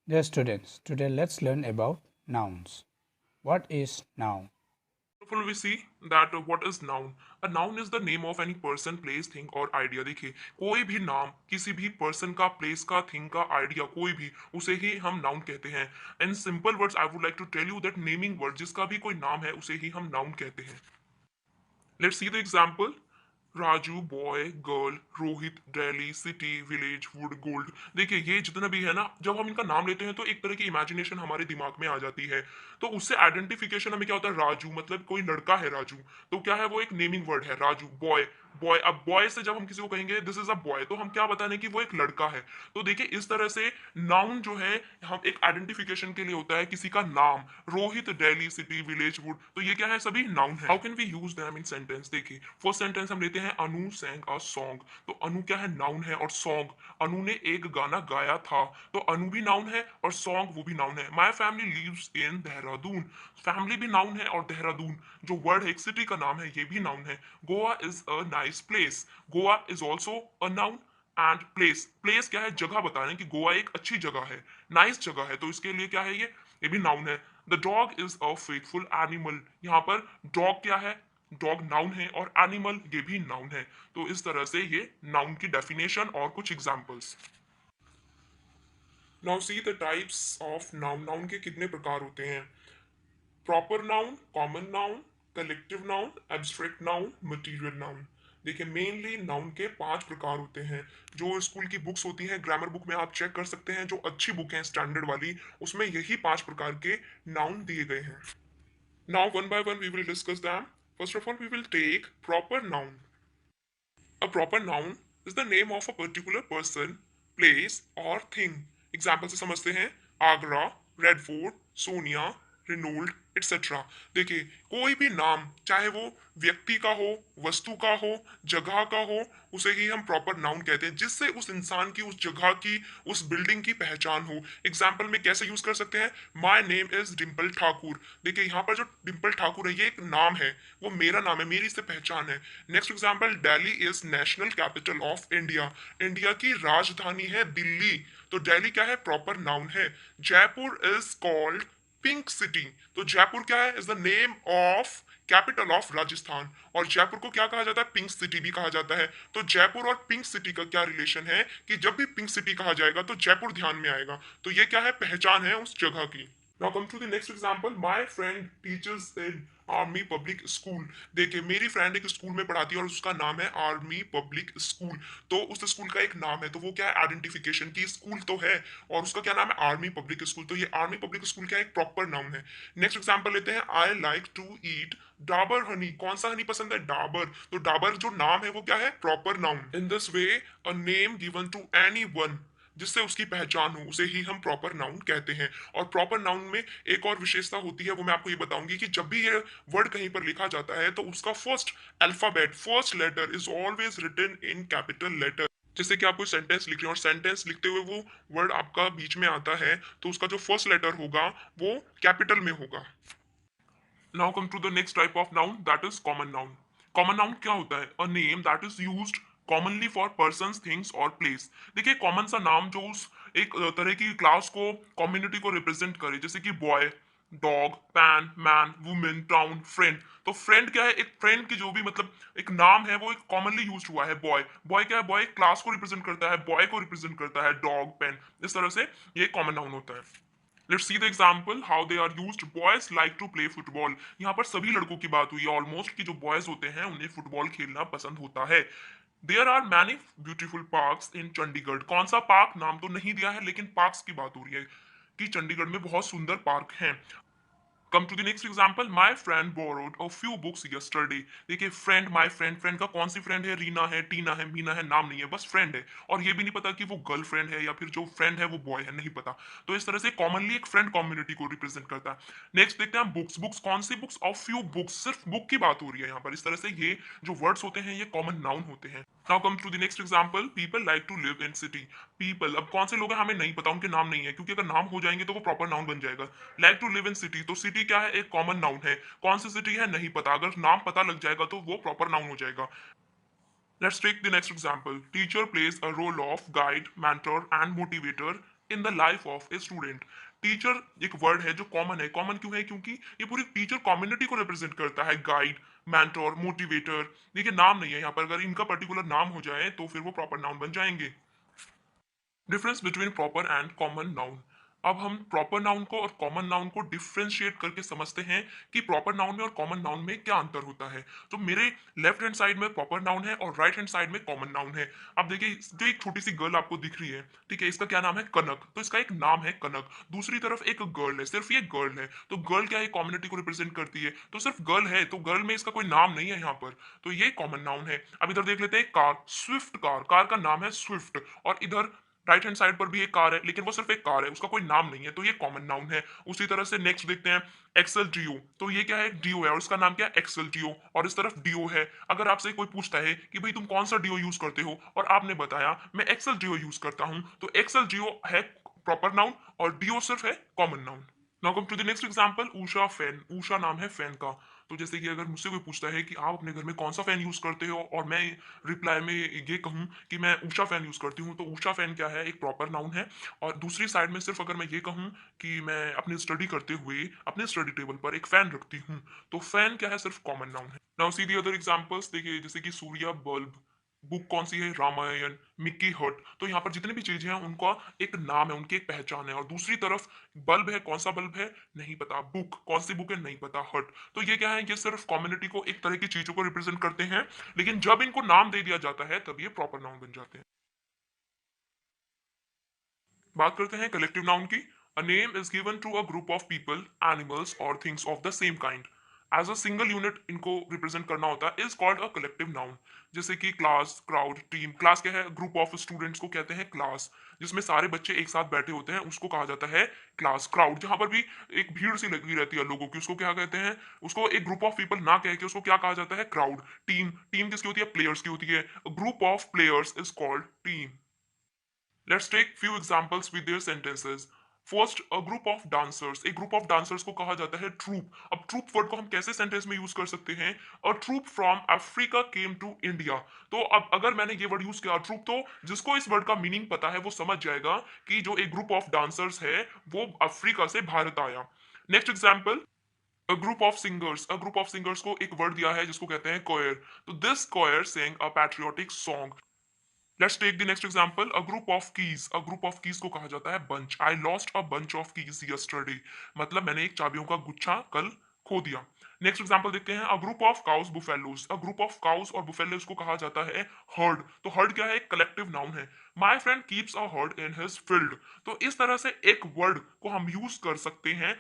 Dear students, today let's learn about nouns. What is noun? Full we see that what is noun. A noun is the name of any person, place, thing और idea. देखिए कोई भी नाम किसी भी person का, place का, thing का, idea कोई भी उसे ही हम noun कहते हैं. In simple words I would like to tell you that naming word जिसका भी कोई नाम है उसे ही हम noun कहते हैं. Let's see the example. Raju, boy, girl, Rohit, Delhi, city, village, would, gold. देखिए ये जितना भी है ना, जब हम इनका नाम लेते हैं तो एक तरह की इमेजिनेशन हमारे दिमाग में आ जाती है. तो उससे आइडेंटिफिकेशन हमें क्या होता है, राजू मतलब कोई लड़का है राजू. तो क्या है, वो एक नेमिंग वर्ड है राजू. बॉय, बॉय, अब बॉय से जब हम किसी को कहेंगे दिस इज अ बॉय, तो हम क्या बताने कि वो एक लड़का है. तो देखिए इस तरह से नाउन जो है हम एक आइडेंटिफिकेशन के लिए होता है किसी का नाम. Rohit, Delhi, city, village, wood, तो ये क्या है, सभी नाउन है. How can we use them in sentence. देखिए फर्स्ट सेंटेंस हम लेते हैं, अनु सैंग अ सॉन्ग. तो अनु क्या है, नाउन है. और सॉन्ग, अनु ने एक गाना गाया था. तो अनु भी नाउन है और सॉन्ग वो भी नाउन है. My family lives in Dehradun. Family भी नाउन है और देहरादून जो वर्ड है एक सिटी का नाम है ये भी नाउन है. Goa is a nice place. Goa is also a noun. And place, place क्या है, जगह बता रहे हैं कि गोवा एक अच्छी जगह है, नाइस जगह है, तो इसके लिए क्या है, ये भी नाउन है. The dog is a faithful animal. यहाँ पर डॉग क्या है, डॉग नाउन है और एनिमल ये भी नाउन है. तो इस तरह से ये नाउन की डेफिनेशन और कुछ examples. Now see the types of noun. Noun के कितने प्रकार होते हैं. Proper noun, common noun, collective noun, abstract noun, material noun. देखिए मेनली नाउन के 5 प्रकार होते हैं. जो स्कूल की बुक्स होती हैं, ग्रामर बुक में आप चेक कर सकते हैं, जो अच्छी बुक है स्टैंडर्ड वाली, उसमें यही 5 प्रकार के नाउन दिए गए हैं. Now one by one we will discuss them. First of all we will take proper noun. A proper noun is the name of a particular person, place or thing. Example से समझते हैं, Agra, red fort, Sonia, Reynold, etcetera. देखिए कोई भी नाम, चाहे वो व्यक्ति का हो, वस्तु का हो, जगह का हो, उसे ही हम प्रॉपर नाउन कहते हैं, जिससे उस इंसान की, उस जगह की, उस बिल्डिंग की पहचान हो. एग्जाम्पल में कैसे यूज कर सकते हैं, my name is Dimple Thakur. देखिए यहाँ पर जो डिम्पल ठाकुर है ये एक नाम है, वो मेरा नाम है, मेरी इससे पहचान है. Next example, Delhi is national capital of India. India की राजधानी है दिल्ली. तो दिल्ली क्या है, प्रॉपर नाउन है. Jaipur is called pink city. तो जयपुर क्या है, is the name of capital of Rajasthan. और जयपुर को क्या कहा जाता है, पिंक सिटी भी कहा जाता है. तो जयपुर और पिंक सिटी का क्या रिलेशन है, कि जब भी पिंक सिटी कहा जाएगा तो जयपुर ध्यान में आएगा. तो ये क्या है, पहचान है उस जगह की. Now come to the next example. My friend teaches in army public school. देखिए मेरी फ्रेंड एक स्कूल में पढ़ाती है और उसका नाम है आर्मी पब्लिक स्कूल. तो उस स्कूल का एक नाम है, तो वो क्या है, आइडेंटिफिकेशन की स्कूल तो है और उसका क्या नाम है, आर्मी पब्लिक स्कूल. तो ये आर्मी पब्लिक स्कूल क्या है, एक प्रॉपर नाउन है. नेक्स्ट एग्जांपल लेते हैं, I like to eat Dabur honey. कौन सा हनी पसंद है, डाबर. तो डाबर जो नाम है वो क्या है, proper noun. In this way a name given to any one, जिससे उसकी पहचान हो, उसे ही हम प्रॉपर नाउन कहते हैं. और प्रॉपर नाउन में एक और विशेषता होती है, वो मैं आपको ये बताऊंगी कि जब भी ये वर्ड कहीं पर लिखा जाता है तो उसका first alphabet, first letter is always written in capital letter. जैसे कि आप कोई सेंटेंस लिख रहे हो और सेंटेंस लिखते हुए वो वर्ड आपका बीच में आता है, तो उसका जो फर्स्ट लेटर होगा वो कैपिटल में होगा. Now come to the next type of noun, that is common noun. Common noun क्या होता है, a name that is used commonly for persons, things और प्लेस. देखिए कॉमन सा नाम जो उस एक तरह की क्लास को, कम्युनिटी को रिप्रेजेंट करे, जैसे कि boy, dog, pan, man, women, town, friend. तो फ्रेंड क्या है, एक फ्रेंड की जो भी मतलब एक नाम है वो एक कॉमनली यूज हुआ है. बॉय, बॉय क्या है, बॉय क्लास को रिप्रेजेंट करता है, बॉय को रिप्रेजेंट करता है, डॉग, पेन, इस तरह से ये कॉमन नाउन होता है. Let's see the example how they are used. Boys like to play football. यहाँ पर सभी लड़कों की बात हुई है ऑलमोस्ट, कि जो बॉयज होते हैं उन्हें फुटबॉल खेलना पसंद होता है. There are many beautiful parks in Chandigarh. कौन सा पार्क, नाम तो नहीं दिया है लेकिन पार्क्स की बात हो रही है कि चंडीगढ़ में बहुत सुंदर पार्क हैं. Come to the next example, my friend borrowed a few books yesterday. देखिए फ्रेंड, माय फ्रेंड, फ्रेंड का कौन सी फ्रेंड है, रीना है, टीना है, मीना है, नाम नहीं है, बस फ्रेंड है. और ये भी नहीं पता कि वो गर्लफ्रेंड है या फिर जो फ्रेंड है वो बॉय है, नहीं पता. तो इस तरह से कॉमनली एक फ्रेंड कम्युनिटी को रिप्रेजेंट करता है. नेक्स्ट देखते हैं बुक्स. बुक्स कौन सी बुक्स, ऑफ फ्यू बुक्स, सिर्फ बुक की बात हो रही है यहाँ पर. इस तरह से ये जो वर्ड्स होते हैं ये कॉमन नाउन होते हैं. Now come to the next example, people like to live in city. People, अब कौन से लोग हैं हमें नहीं पता, उनके नाम नहीं है, क्योंकि अगर नाम हो जाएंगे तो वो प्रॉपर नाउन बन जाएगा. Like to live in city, तो सिटी क्या है, एक कॉमन नाउन है. कौन सी सिटी है नहीं पता, अगर नाम पता लग जाएगा तो वो प्रॉपर नाउन हो जाएगा. Let's take the next example, teacher plays a role of guide, mentor and motivator in the life of a student. Teacher एक वर्ड है जो कॉमन है। कॉमन क्यों है? क्योंकि ये पूरी टीचर कम्युनिटी को रिप्रेजेंट करता है। Guide, mentor, motivator. देखिए नाम नहीं है यहाँ पर, अगर इनका पर्टिकुलर नाम हो जाए तो फिर वो प्रॉपर नाउन बन जाएंगे। Difference between proper and common noun. अब हम प्रॉपर नाउन को और कॉमन नाउन को डिफ्रेंशिएट करके समझते हैं कि प्रॉपर नाउन में और कॉमन नाउन में क्या अंतर होता है। तो मेरे लेफ्ट हैंड साइड में प्रॉपर नाउन है और राइट हैंड साइड में कॉमन नाउन है। अब देखिए जो एक छोटी सी गर्ल आपको दिख रही है, ठीक है, इसका क्या नाम है? कनक। तो इसका एक नाम है कनक। दूसरी तरफ एक गर्ल है, सिर्फ ये गर्ल है। तो गर्ल क्या है? कम्युनिटी को रिप्रेजेंट करती है। तो सिर्फ गर्ल है, तो गर्ल में इसका कोई नाम नहीं है यहाँ पर। तो ये कॉमन नाउन है। अब इधर देख लेते हैं कार, स्विफ्ट कार। कार का नाम है स्विफ्ट। और इधर राइट हैंड साइड पर भी एक कार है, लेकिन वो सिर्फ एक कार है, उसका कोई नाम नहीं है, तो ये कॉमन नाउन है। उसी तरह से नेक्स्ट देखते हैं एक्सेल डियो। तो ये क्या है? डियो है और इसका नाम क्या है? Excel Dio. और इस तरफ डियो है। अगर आपसे कोई पूछता है कि भाई तुम कौन सा डियो यूज करते हो और आपने बताया मैं एक्सेल डियो यूज करता हूं, तो एक्सेल डियो है प्रॉपर नाउन और डियो सिर्फ है common noun. Now come to the next example, Usha fan. Usha नाम है फैन का। तो जैसे कि अगर मुझसे कोई पूछता है कि आप अपने घर में कौन सा फैन यूज करते हो और मैं रिप्लाई में ये कहूँ कि मैं उषा फैन यूज करती हूँ, तो उषा फैन क्या है? एक प्रॉपर नाउन है। और दूसरी साइड में सिर्फ अगर मैं ये कहूँ कि मैं अपनी स्टडी करते हुए अपने स्टडी टेबल पर एक फैन रखती हूँ, तो फैन क्या है? सिर्फ कॉमन नाउन है। Now see the other examples. देखिए जैसे कि सूर्या बल्ब। बुक कौन सी है? रामायण। मिक्की हट। तो यहाँ पर जितनी भी चीजें हैं उनका एक नाम है, उनकी एक पहचान है। और दूसरी तरफ बल्ब है, कौन सा बल्ब है? नहीं पता। बुक, कौन सी बुक है? नहीं पता। हट। तो ये क्या है? ये सिर्फ कम्युनिटी को, एक तरह की चीजों को रिप्रेजेंट करते हैं, लेकिन जब इनको नाम दे दिया जाता है तब ये प्रॉपर नाउन बन जाते हैं। बात करते हैं कलेक्टिव नाउन की। A name is given to a group of people, animals और things of the same kind as a single unit. इनको रिप्रेजेंट करना होता है, is called a collective noun. जैसे कि क्लास, क्राउड, टीम। क्लास क्या है? ग्रुप ऑफ स्टूडेंट्स को कहते हैं क्लास, जिसमें सारे बच्चे एक साथ बैठे होते हैं, उसको कहा जाता है क्लास। क्राउड, जहां पर भी एक भीड़ सी लगी रहती है लोगों की, उसको क्या कहते हैं? उसको एक ग्रुप ऑफ पीपल ना कह के उसको क्या कहा जाता है? क्राउड। टीम, टीम किसकी होती है? प्लेयर्स की होती है। Group of players is called team. Let's take few examples with their sentences. First, a group of dancers. एक ग्रुप ऑफ डांसर्स को कहा जाता है ट्रूप। अब ट्रूप वर्ड को हम कैसे सेंटेंस में यूज कर सकते हैं? A troop from Africa came to India. तो अब अगर मैंने ये वर्ड यूज किया ट्रूप, तो जिसको इस वर्ड का मीनिंग पता है वो समझ जाएगा कि जो एक ग्रुप ऑफ डांसर्स है वो अफ्रीका से भारत आया। Next example, a group of singers. A group of singers को एक वर्ड दिया है जिसको कहते हैं कोयर। तो this choir sang a patriotic song. Let's take the next example, a group of keys. A group of keys को कहा जाता है bunch. I lost a bunch of keys yesterday. मतलब मैंने एक चाबियों का गुच्छा कल खो दिया। नेक्स्ट एग्जांपल देखते हैं, अ group of cows buffaloes. A group of cows और बुफेलोज को कहा जाता है हर्ड। तो हर्ड क्या है? एक कलेक्टिव नाउन है। My friend keeps a heard in his field. तो इस तरह से एक वर्ड को हम यूज कर सकते हैं।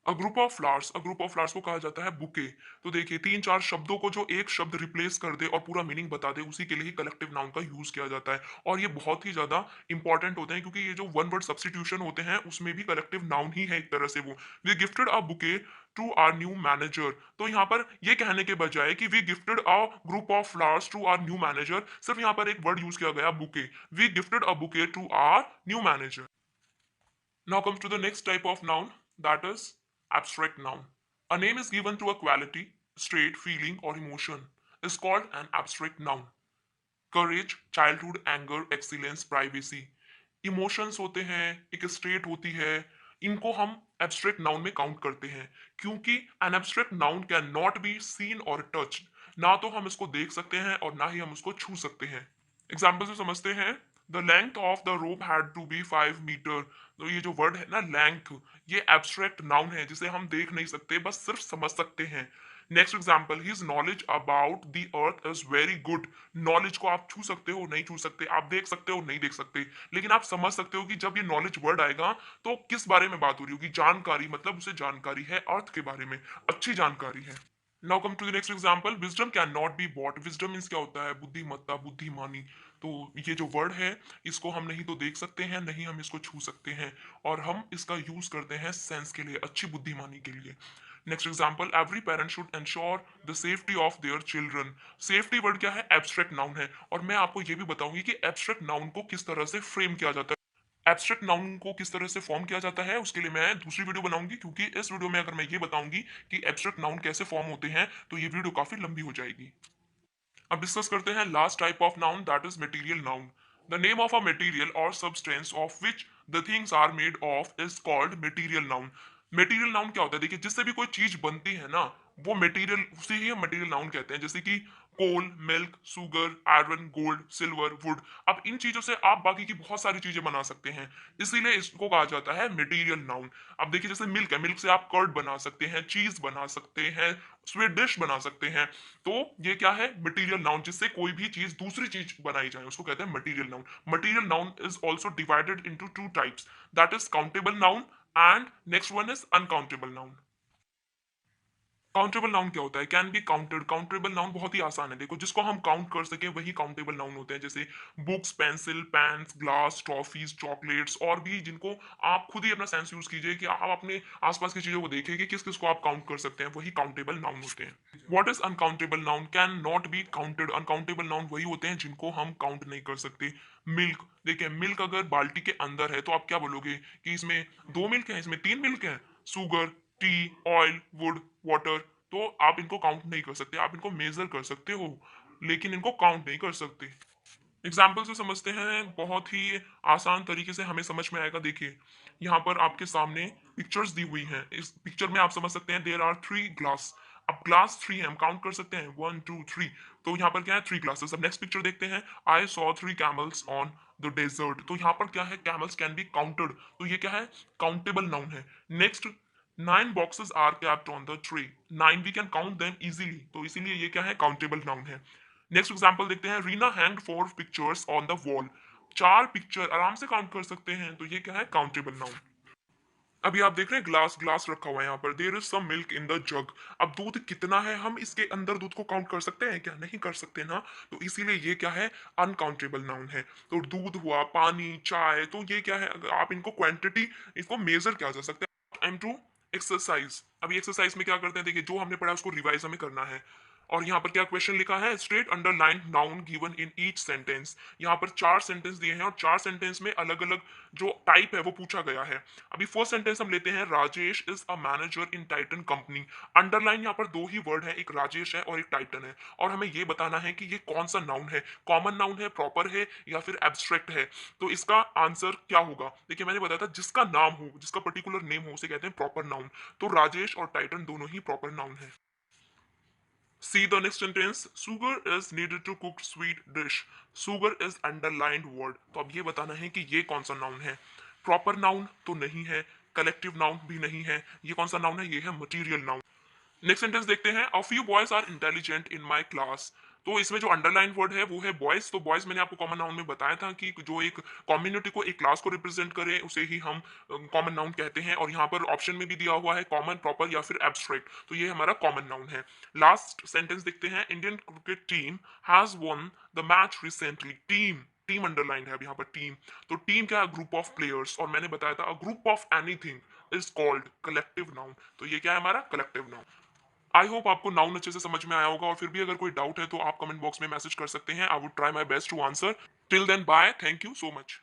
अ group of flowers. A group of flowers को कहा जाता है बुके। तो देखिए तीन चार शब्दों को जो एक शब्द रिप्लेस कर दे और पूरा मीनिंग बता दे, उसी के लिए ही कलेक्टिव नाउन का यूज किया जाता है। और ये बहुत ही ज्यादा इंपॉर्टेंट होते हैं, क्योंकि ये जो वन वर्ड सब्सटीट्यूशन होते हैं उसमें भी कलेक्टिव नाउन ही है एक तरह से। वो we gifted a bouquet to our new manager. तो यहाँ पर ये कहने के बजाय कि we gifted a group of flowers to our new manager, सिर्फ यहाँ पर एक वर्ड यूज किया गया bouquet. We gifted a bouquet to our new manager. Now comes to the next type of noun, that is abstract noun. A name is given to a quality, state, feeling or emotion is called an abstract noun. Courage, childhood, anger, excellence, privacy. Emotions होते हैं, एक state होती है, इनको हम abstract noun में count करते हैं, क्योंकि an abstract noun can not be seen और टच्ड। ना तो हम इसको देख सकते हैं और ना ही हम उसको छू सकते हैं। एग्जाम्पल से समझते हैं, the length of the rope had to be 5 metre. तो ये जो वर्ड है ना लेंथ, ये एब्स्ट्रैक्ट नाउन है जिसे हम देख नहीं सकते, बस सिर्फ समझ सकते हैं। Next example, his knowledge about the earth is very good. Knowledge को आप छू सकते हो, नहीं छू सकते, आप देख सकते हो, नहीं देख सकते, लेकिन आप समझ सकते हो कि जब ये नॉलेज वर्ड आएगा तो किस बारे में बात हो रही होगी। जानकारी, मतलब उसे जानकारी है अर्थ के बारे में, अच्छी जानकारी है। Now come to the next example, wisdom can not be bought. Wisdom means क्या होता है? बुद्धिमत्ता, बुद्धिमानी। तो ये जो वर्ड है इसको हम नहीं तो देख सकते हैं, नहीं हम इसको छू सकते हैं, और हम इसका यूज करते हैं सेंस के लिए, अच्छी बुद्धिमानी के लिए। Next example, every parent should ensure the safety of their children. Safety word क्या है? एब्स्ट्रैक्ट नाउन है। और मैं आपको ये भी बताऊंगी कि एब्स्ट्रैक्ट नाउन को किस तरह से फ्रेम किया जाता है, एब्स्ट्रैक्ट नाउन को किस तरह से फॉर्म किया जाता है, उसके लिए मैं दूसरी वीडियो बनाऊंगी, क्योंकि इस वीडियो में अगर मैं ये बताऊंगी कि एब्स्ट्रैक्ट नाउन कैसे फॉर्म होते हैं तो ये वीडियो काफी लंबी हो जाएगी। अब डिस्कस करते हैं last type of noun, that is material noun. The name of a material or substance of which the things are made of is called material noun. Material noun क्या होता है? देखिए, जिससे भी कोई चीज बनती है ना, वो मटेरियल, उसे ही हम मटेरियल नाउन कहते हैं। जैसे कि coal, milk, sugar, iron, gold, silver, wood. अब इन चीजों से आप बाकी की बहुत सारी चीजें बना सकते हैं, इसीलिए इसको कहा जाता है मटेरियल नाउन। अब देखिए, जैसे मिल्क है, मिल्क से आप कर्ड बना सकते हैं, चीज बना सकते हैं, स्वीट डिश बना सकते हैं। तो ये क्या है? मटेरियल नाउन, जिससे कोई भी चीज दूसरी चीज बनाई जाए उसको कहते हैं material noun. Material noun is also divided into two types, that is countable noun and next one is uncountable noun. Countable noun क्या होता है? Can be counted. Countable noun बहुत ही आसान है, देखो, जिसको हम काउंट कर सके वही काउंटेबल नाउन होते हैं। जैसे books, pencil, pens, glass, toffees, chocolates, और भी जिनको आप खुद ही अपना सेंस यूज कीजिए कि आप अपने आसपास की चीजों को देखिए कि किस किस को आप काउंट कर सकते हैं, वही काउंटेबल नाउन होते हैं। What is uncountable noun? Can not be counted. Uncountable noun वही होते हैं जिनको हम काउंट नहीं कर सकते। मिल्क, देखिए, मिल्क अगर बाल्टी के अंदर है तो आप क्या बोलोगे कि इसमें दो मिल्क है, इसमें तीन मिल्क है? Sugar, T, oil, would, water. तो आप इनको काउंट नहीं कर सकते, आप इनको मेजर कर सकते हो, लेकिन इनको काउंट नहीं कर सकते। एग्जाम्पल से समझते हैं, बहुत ही आसान तरीके से हमें समझ में आएगा। देखिए, यहाँ पर आपके सामने पिक्चर्स दी हुई हैं। इस पिक्चर में आप समझ सकते हैं देयर आर थ्री ग्लास। अब ग्लास थ्री है, हम काउंट कर सकते हैं, वन टू थ्री। तो यहाँ पर क्या है? Three glasses. अब नेक्स्ट पिक्चर देखते हैं, I saw three camels on the desert. तो यहाँ पर क्या है? कैमल्स कैन बी काउंटेड, तो ये क्या है? काउंटेबल नाउन है। Next, nine boxes are kept on the tree. Nine, we can count them easily, तो इसीलिए ये क्या है? काउंटेबल नाउन है। नेक्स्ट एग्जांपल देखते हैं, Reena hang four pictures on the wall. चार पिक्चर आराम से काउंट कर सकते हैं, तो ये क्या है? Countable noun. अभी आप देख रहे हैं ग्लास, ग्लास रखा हुआ है यहाँ पर, there is some milk in the jug. अब दूध कितना है, हम इसके अंदर दूध को काउंट कर सकते हैं क्या? नहीं कर सकते ना, तो इसीलिए ये क्या है? अनकाउंटेबल नाउन है। तो दूध हुआ, पानी, चाय, तो ये क्या है? अगर आप इनको क्वांटिटी, इसको मेजर किया जा सकता है। Time to exercise. अभी एक्सरसाइज में क्या करते हैं? देखिए, जो हमने पढ़ा उसको रिवाइज हमें करना है। और यहाँ पर क्या क्वेश्चन लिखा है? Straight underline noun given in each sentence. यहाँ पर चार सेंटेंस दिए हैं और चार सेंटेंस में अलग अलग जो टाइप है वो पूछा गया है। अभी फर्स्ट सेंटेंस हम लेते हैं, Rajesh is a manager in Titan company. Underline यहाँ पर दो ही वर्ड है, एक राजेश है और एक टाइटन है, और हमें ये बताना है कि ये कौन सा नाउन है, कॉमन नाउन है, प्रॉपर है, या फिर एब्स्ट्रैक्ट है। तो इसका आंसर क्या होगा? देखिए, मैंने बताया था जिसका नाम हो, जिसका पर्टिकुलर नेम हो, उसे कहते हैं प्रॉपर नाउन। तो राजेश और टाइटन दोनों ही प्रॉपर नाउन है। See the next sentence. Sugar is needed to cook sweet dish. Sugar is underlined word. तो अब ये बताना है कि ये कौन सा नाउन है। प्रॉपर नाउन तो नहीं है, कलेक्टिव नाउन भी नहीं है, ये कौन सा नाउन है? ये है मटीरियल नाउन। नेक्स्ट सेंटेंस देखते हैं, a few boys are intelligent in my class. तो इसमें जो अंडरलाइन वर्ड है वो है बॉयज। तो बॉयज मैंने आपको कॉमन नाउन में बताया था कि जो एक कम्युनिटी को, एक क्लास को रिप्रेजेंट करे, उसे ही हम कॉमन नाउन कहते हैं। और यहाँ पर ऑप्शन में भी दिया हुआ है कॉमन, प्रॉपर या फिर एब्स्ट्रैक्ट, तो ये हमारा कॉमन नाउन है। लास्ट सेंटेंस देखते हैं, Indian cricket team has won the match recently. Team, team underline है अब यहाँ पर, टीम। तो टीम क्या है? Group of players. और मैंने बताया था, अ group of anything is called collective noun. तो ये क्या है? हमारा कलेक्टिव नाउन। आई होप आपको नाउन अच्छे से समझ में आया होगा, और फिर भी अगर कोई डाउट है तो आप कमेंट बॉक्स में मैसेज कर सकते हैं। I would try my best to answer. Till then, bye, thank you so much.